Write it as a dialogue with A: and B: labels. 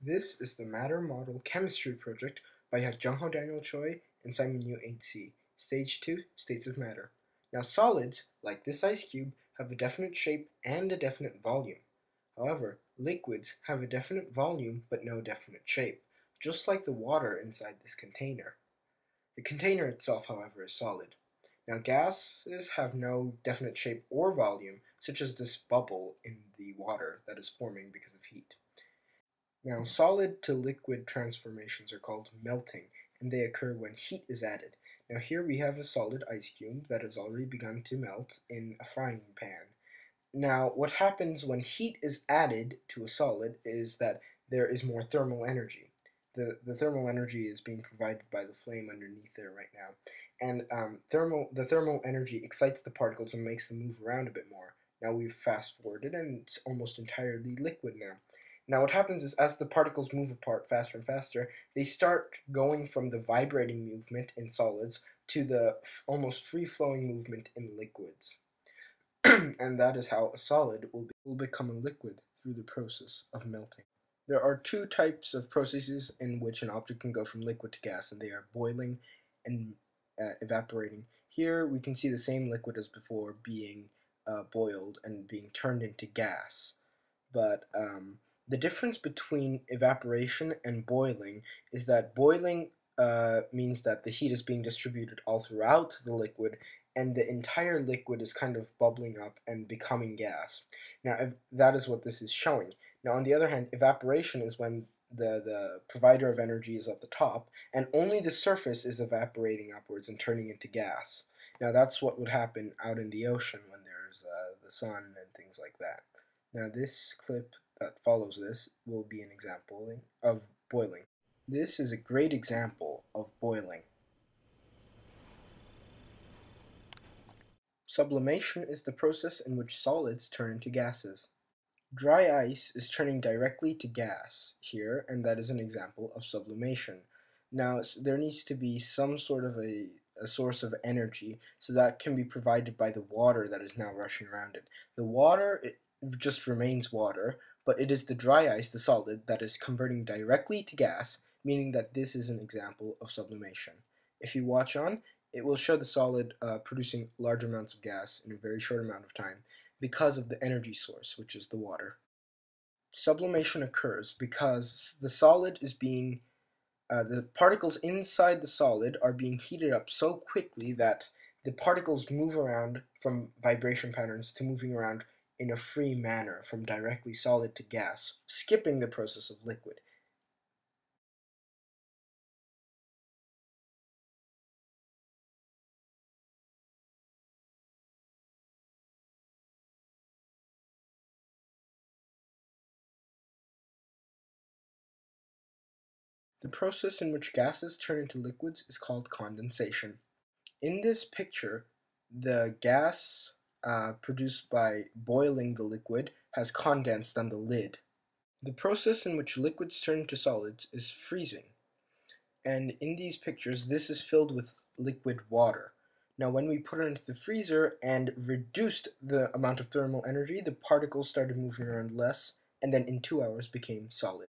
A: This is the Matter Model Chemistry Project by Jungho Daniel Choi and Simon Yu H.C. Stage 2, States of Matter. Now solids, like this ice cube, have a definite shape and a definite volume. However, liquids have a definite volume but no definite shape, just like the water inside this container. The container itself, however, is solid. Now gases have no definite shape or volume, such as this bubble in the water that is forming because of heat. Now, solid to liquid transformations are called melting, and they occur when heat is added. Now here we have a solid ice cube that has already begun to melt in a frying pan. Now, what happens when heat is added to a solid is that there is more thermal energy. The thermal energy is being provided by the flame underneath there right now. And the thermal energy excites the particles and makes them move around a bit more. Now we've fast forwarded and it's almost entirely liquid now. Now what happens is as the particles move apart faster and faster, they start going from the vibrating movement in solids to the almost free-flowing movement in liquids. And that is how a solid will become a liquid through the process of melting. There are two types of processes in which an object can go from liquid to gas, and they are boiling and evaporating. Here we can see the same liquid as before being boiled and being turned into gas. But the difference between evaporation and boiling is that boiling means that the heat is being distributed all throughout the liquid, and the entire liquid is kind of bubbling up and becoming gas. Now, that is what this is showing. Now, on the other hand, evaporation is when the provider of energy is at the top, and only the surface is evaporating upwards and turning into gas. Now, that's what would happen out in the ocean when there's the sun and things like that. Now this clip that follows this will be an example of boiling. This is a great example of boiling. Sublimation is the process in which solids turn into gases. Dry ice is turning directly to gas here, and that is an example of sublimation. Now there needs to be some sort of a source of energy, so that can be provided by the water that is now rushing around it. The water just remains water, but it is the dry ice, the solid, that is converting directly to gas, meaning that this is an example of sublimation. If you watch on, it will show the solid producing large amounts of gas in a very short amount of time because of the energy source, which is the water. Sublimation occurs because the solid is being the particles inside the solid are being heated up so quickly that the particles move around from vibration patterns to moving around in a free manner from directly solid to gas, skipping the process of liquid. The process in which gases turn into liquids is called condensation. In this picture, the gas produced by boiling the liquid has condensed on the lid. The process in which liquids turn into solids is freezing. And in these pictures, this is filled with liquid water. Now, when we put it into the freezer and reduced the amount of thermal energy, the particles started moving around less, and then in 2 hours became solid.